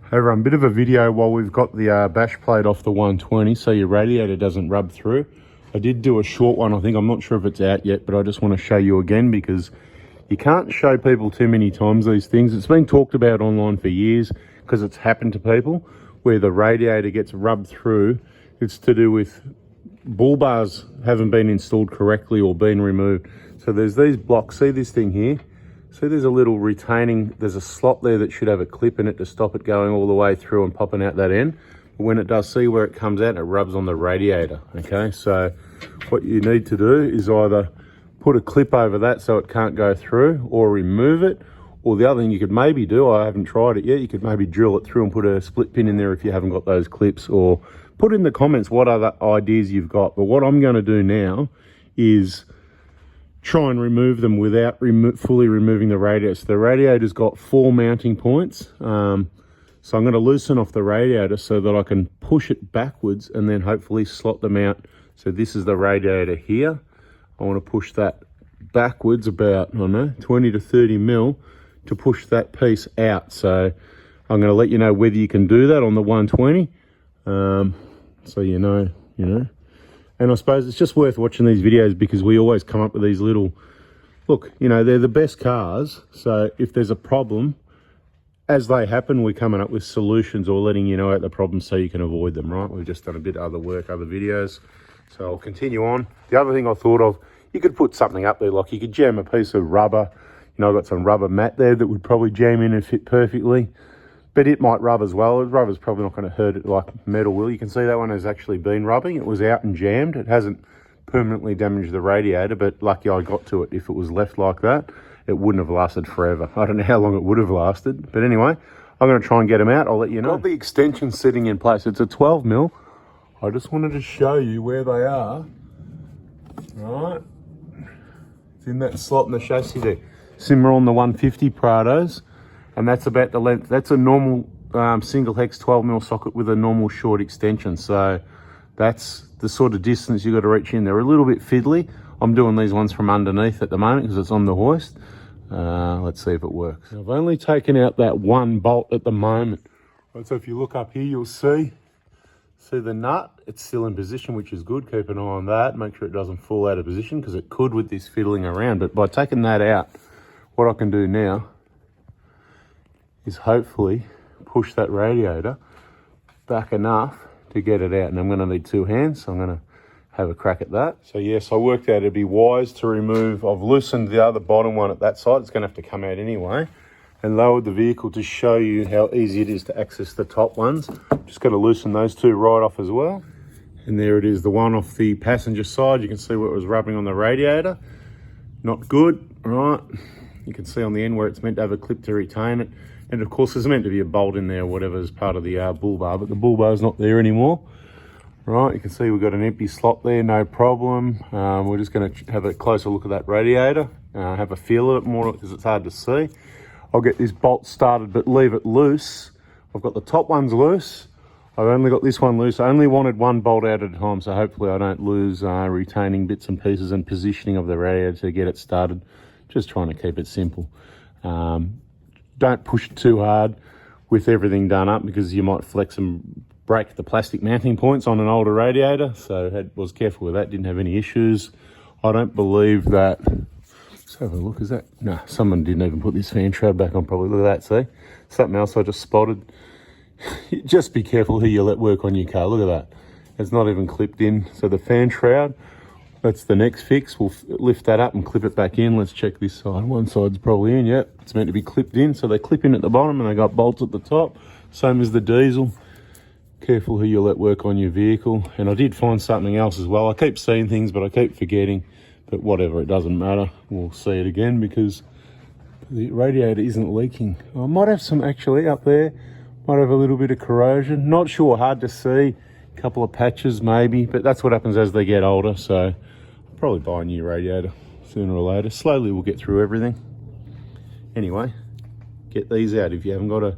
Hey everyone, bit of a video while we've got the bash plate off the 120 so your radiator doesn't rub through. I did do a short one, I think. I'm not sure if it's out yet, but I just want to show you again because you can't show people too many times these things. It's been talked about online for years because it's happened to people where the radiator gets rubbed through. It's to do with bull bars haven't been installed correctly or been removed. So there's these blocks, see this thing here? See there's a little retaining, there's a slot there that should have a clip in it to stop it going all the way through and popping out that end. But when it does, see where it comes out, it rubs on the radiator, okay? So what you need to do is either put a clip over that so it can't go through, or remove it. Or the other thing you could maybe do, I haven't tried it yet, you could maybe drill it through and put a split pin in there if you haven't got those clips, or put in the comments what other ideas you've got. But what I'm gonna do now is try and remove them without fully removing the radiator. So the radiator's got 4 mounting points. So I'm going to loosen off the radiator so that I can push it backwards and then hopefully slot them out. So this is the radiator here. I want to push that backwards about, I don't know, 20 to 30 mil to push that piece out. So I'm going to let you know whether you can do that on the 120. So you know. And I suppose it's just worth watching these videos because we always come up with these little, look, they're the best cars. So if there's a problem, as they happen, we're coming up with solutions or letting you know about the problems so you can avoid them, right? We've just done a bit of other work, other videos. So I'll continue on. The other thing I thought of, you could put something up there, like you could jam a piece of rubber. I've got some rubber mat there that would probably jam in and fit perfectly. But it might rub as well. Rubber's probably not going to hurt it like metal will. You can see that one has actually been rubbing. It was out and jammed. It hasn't permanently damaged the radiator, but lucky I got to it. If it was left like that, it wouldn't have lasted forever. I don't know how long it would have lasted. But anyway, I'm going to try and get them out. I'll let you know. Got the extension sitting in place. It's a 12 mil. I just wanted to show you where they are. Right. It's in that slot in the chassis there. Similar on the 150 Prados. And that's about the length. That's a normal single hex 12 mil socket with a normal short extension. So that's the sort of distance you got to reach in. They're a little bit fiddly. I'm doing these ones from underneath at the moment because it's on the hoist. Let's see if it works. I've only taken out that one bolt at the moment. Right, so if you look up here, you'll see the nut. It's still in position, which is good. Keep an eye on that. Make sure it doesn't fall out of position because it could with this fiddling around. But by taking that out, what I can do now is hopefully push that radiator back enough to get it out. And I'm going to need 2 hands, so I'm going to have a crack at that. So yes, I worked out it'd be wise to remove, I've loosened the other bottom one at that side, it's going to have to come out anyway, and lowered the vehicle to show you how easy it is to access the top ones. Just got to loosen those 2 right off as well. And there it is, the one off the passenger side. You can see where it was rubbing on the radiator. Not good, right? You can see on the end where it's meant to have a clip to retain it. And of course, there's meant to be a bolt in there or whatever as part of the bull bar, but the bull bar is not there anymore. Right, you can see we've got an empty slot there, no problem. We're just going to have a closer look at that radiator, have a feel of it more because it's hard to see. I'll get this bolt started, but leave it loose. I've got the top ones loose. I've only got this one loose. I only wanted one bolt out at a time, so hopefully I don't lose retaining bits and pieces and positioning of the radiator to get it started. Just trying to keep it simple. Don't push it too hard with everything done up because you might flex and break the plastic mounting points on an older radiator. So I was careful with that, didn't have any issues. I don't believe that. Let's have a look, is that? No, someone didn't even put this fan shroud back on probably. Look at that, see? Something else I just spotted. Just be careful who you let work on your car. Look at that. It's not even clipped in. So the fan shroud, that's the next fix. We'll lift that up and clip it back in. Let's check this side. One side's probably in, yep. It's meant to be clipped in. So they clip in at the bottom and they got bolts at the top. Same as the diesel. Careful who you let work on your vehicle. And I did find something else as well. I keep seeing things, but I keep forgetting. But whatever, it doesn't matter. We'll see it again because the radiator isn't leaking. I might have some actually up there. Might have a little bit of corrosion. Not sure, hard to see. A couple of patches maybe, but that's what happens as they get older. So I'll probably buy a new radiator sooner or later. Slowly we'll get through everything. Anyway, get these out if you haven't got a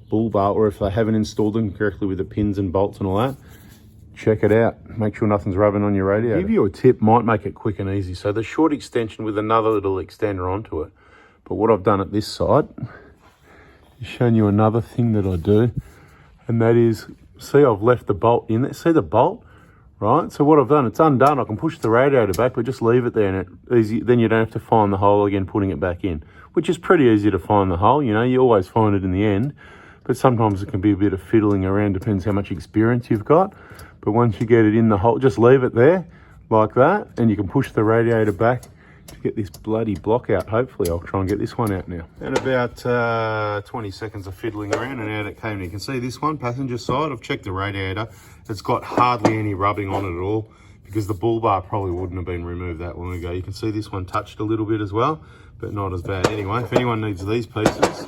bull bar or if they haven't installed them correctly with the pins and bolts and all that. Check it out. Make sure nothing's rubbing on your radiator. I'll give you a tip, might make it quick and easy. So the short extension with another little extender onto it. But what I've done at this side Just showing you another thing that I do, and that is, see, I've left the bolt in there. See the bolt, right? So what I've done, it's undone. I can push the radiator back, but just leave it there, and it easy. Then you don't have to find the hole again, putting it back in, which is pretty easy to find the hole. You know, you always find it in the end, but sometimes it can be a bit of fiddling around. Depends how much experience you've got. But once you get it in the hole, just leave it there like that, and you can push the radiator back to get this bloody block out. Hopefully I'll try and get this one out now. And about 20 seconds of fiddling around, and out it came. You can see this one, passenger side. I've checked the radiator. It's got hardly any rubbing on it at all, because the bull bar probably wouldn't have been removed that long ago. You can see this one touched a little bit as well, but not as bad. Anyway, if anyone needs these pieces,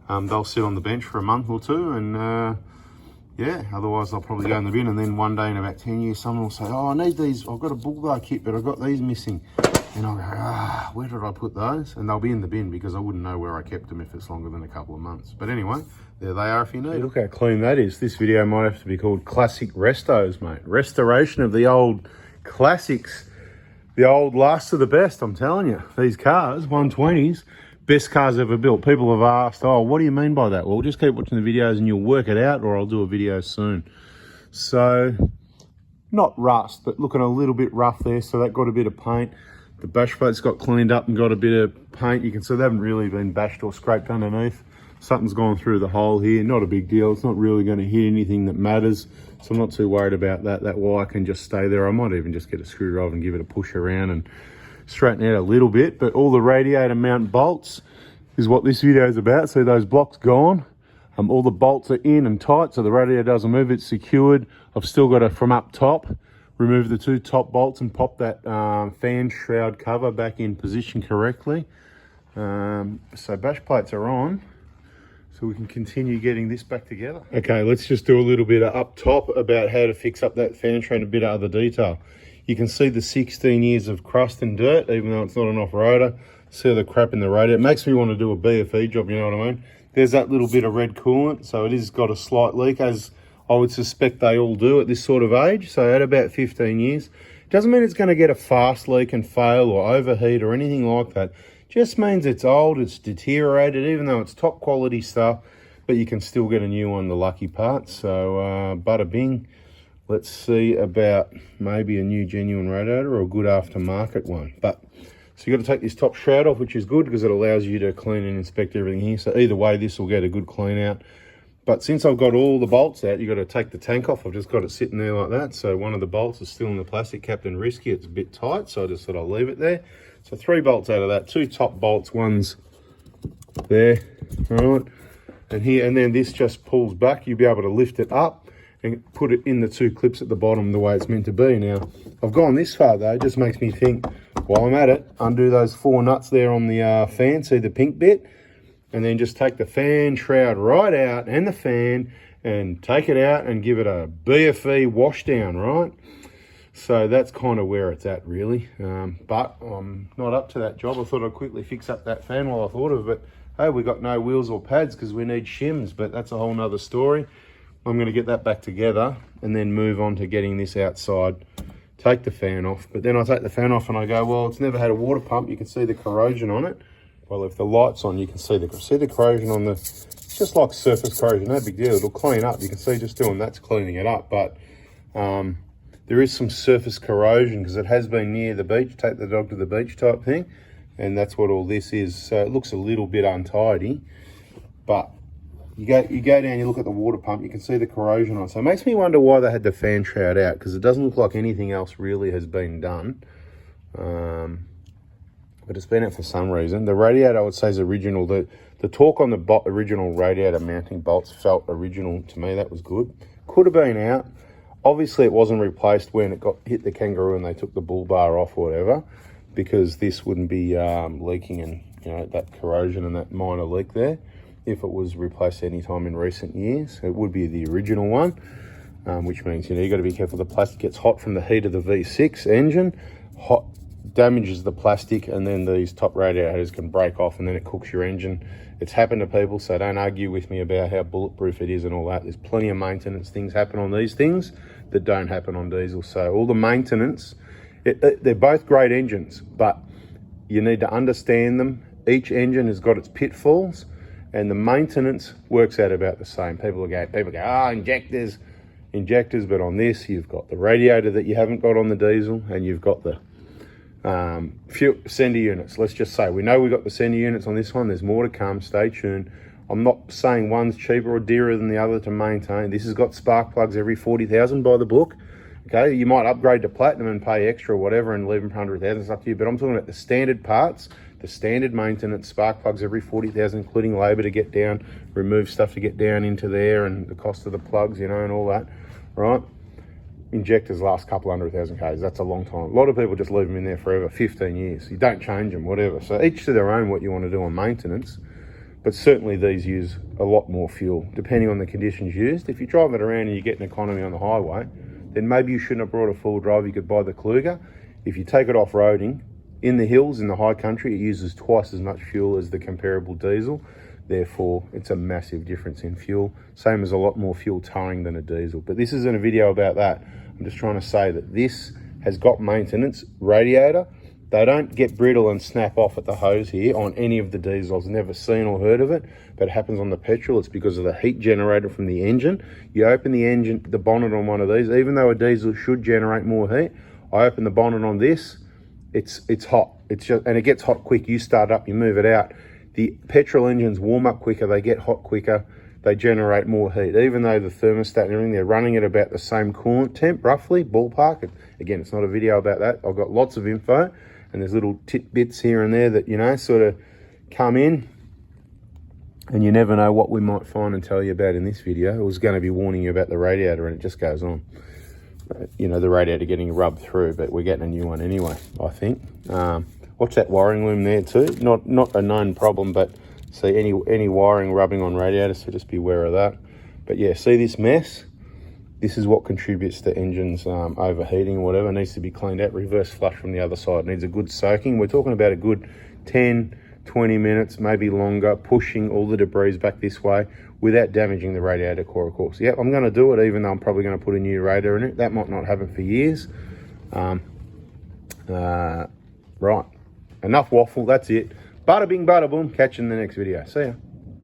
they'll sit on the bench for a month or two, and yeah, otherwise they'll probably go in the bin. And then one day in about 10 years, someone will say, oh, I need these. I've got a bull bar kit, but I've got these missing. And I'll go, where did I put those? And they'll be in the bin, because I wouldn't know where I kept them if it's longer than a couple of months. But anyway, there they are if you need. Look how clean that is. This video might have to be called Classic Restos, mate. Restoration of the old classics, the old last of the best, I'm telling you. These cars, 120s, best cars ever built. People have asked, oh, what do you mean by that? Well, just keep watching the videos and you'll work it out, or I'll do a video soon. So, not rust, but looking a little bit rough there, so that got a bit of paint. The bash plates got cleaned up and got a bit of paint. You can see they haven't really been bashed or scraped underneath. Something's gone through the hole here. Not a big deal. It's not really going to hit anything that matters, so I'm not too worried about that. That wire can just stay there. I might even just get a screwdriver and give it a push around and straighten it out a little bit. But all the radiator mount bolts is what this video is about. See those blocks gone? All the bolts are in and tight, so the radiator doesn't move. It's secured. I've still got to, from up top, remove the two top bolts and pop that fan shroud cover back in position correctly. So bash plates are on, so we can continue getting this back together. Okay, let's just do a little bit of up top about how to fix up that fan shroud and a bit of other detail. You can see the 16 years of crust and dirt, even though it's not an off-roader. See all the crap in the radiator. It makes me want to do a BFE job, you know what I mean? There's that little bit of red coolant, so it has got a slight leak, as I would suspect they all do at this sort of age. So at about 15 years, doesn't mean it's going to get a fast leak and fail or overheat or anything like that. Just means it's old, it's deteriorated, even though it's top quality stuff, but you can still get a new one, the lucky part. So bada bing. Let's see about maybe a new genuine radiator or a good aftermarket one. But so you've got to take this top shroud off, which is good because it allows you to clean and inspect everything here. So either way, this will get a good clean out. But since I've got all the bolts out, you've got to take the tank off. I've just got it sitting there like that. So one of the bolts is still in the plastic, Captain Risky. It's a bit tight, so I just thought I'll leave it there. So 3 bolts out of that, 2 top bolts, one's there, right? And here, and then this just pulls back. You'll be able to lift it up and put it in the 2 clips at the bottom the way it's meant to be. Now, I've gone this far though, it just makes me think, while I'm at it, undo those 4 nuts there on the fan, see the pink bit? And then just take the fan shroud right out and the fan and take it out and give it a BFE wash down, right? So that's kind of where it's at really. But I'm not up to that job. I thought I'd quickly fix up that fan while I thought of it. Hey, we got no wheels or pads because we need shims, but that's a whole nother story. I'm going to get that back together and then move on to getting this outside, take the fan off. But then I take the fan off and I go, well, it's never had a water pump. You can see the corrosion on it. Well, if the light's on, you can see the corrosion on the, it's just like surface corrosion, no big deal. It'll clean up. You can see just doing that's cleaning it up. But there is some surface corrosion because it has been near the beach, take the dog to the beach type thing. And that's what all this is. So it looks a little bit untidy, but you go down, you look at the water pump, you can see the corrosion on it. So it makes me wonder why they had the fan shroud out, because it doesn't look like anything else really has been done. But it's been out for some reason. The radiator, I would say, is original. The torque on the original radiator mounting bolts felt original to me. That was good. Could have been out. Obviously, it wasn't replaced when it hit the kangaroo and they took the bull bar off or whatever, because this wouldn't be leaking and, you know, that corrosion and that minor leak there. If it was replaced any time in recent years, it would be the original one, which means, you know, you've got to be careful. The plastic gets hot from the heat of the V6 engine, damages the plastic, and then these top radiators can break off and then it cooks your engine. It's happened to people, so don't argue with me about how bulletproof it is and all that. There's plenty of maintenance things happen on these things that don't happen on diesel. So all the maintenance, they're both great engines, but you need to understand them. Each engine has got its pitfalls, and the maintenance works out about the same. People go, injectors, but on this, you've got the radiator that you haven't got on the diesel, and you've got the fuel sender units. Let's just say, we know we've got the sender units on this one. There's more to come, stay tuned. I'm not saying one's cheaper or dearer than the other to maintain. This has got spark plugs every 40,000 by the book. Okay, you might upgrade to platinum and pay extra or whatever and leave them for 100,000, it's up to you. But I'm talking about the standard parts, the standard maintenance, spark plugs every 40,000, including labour to get down, remove stuff to get down into there, and the cost of the plugs, you know, and all that, right? Injectors last a couple 100,000 Ks, that's a long time. A lot of people just leave them in there forever, 15 years. You don't change them, whatever. So each to their own what you want to do on maintenance. But certainly these use a lot more fuel, depending on the conditions used. If you drive it around and you get an economy on the highway, then maybe you shouldn't have brought a full drive. You could buy the Kluger. If you take it off-roading, in the hills, in the high country, it uses twice as much fuel as the comparable diesel. Therefore, it's a massive difference in fuel. Same as a lot more fuel towing than a diesel. But this isn't a video about that. I'm just trying to say that this has got maintenance, radiator. They don't get brittle and snap off at the hose here on any of the diesels. Never seen or heard of it, but it happens on the petrol. It's because of the heat generated from the engine. You open the engine, the bonnet on one of these, even though a diesel should generate more heat, I open the bonnet on this, it's hot. It's just, and it gets hot quick. You start up, you move it out. The petrol engines warm up quicker, they get hot quicker, they generate more heat. Even though the thermostat and everything, they're running at about the same coolant temp, roughly, ballpark. Again, it's not a video about that. I've got lots of info. And there's little tidbits here and there that, you know, sort of come in, and you never know what we might find and tell you about in this video. I was going to be warning you about the radiator, and it just goes on. You know, the radiator getting rubbed through, but we're getting a new one anyway, I think. Watch that wiring loom there too. Not a known problem, but see any wiring rubbing on radiators, so just be aware of that. But yeah, see this mess? This is what contributes to engines overheating or whatever. It needs to be cleaned out, reverse flush from the other side. It needs a good soaking. We're talking about a good 10, 20 minutes, maybe longer, pushing all the debris back this way without damaging the radiator core, of course. Yep, I'm going to do it, even though I'm probably going to put a new radiator in it. That might not happen for years. Right, enough waffle, that's it. Bada bing, bada boom. Catch you in the next video. See ya.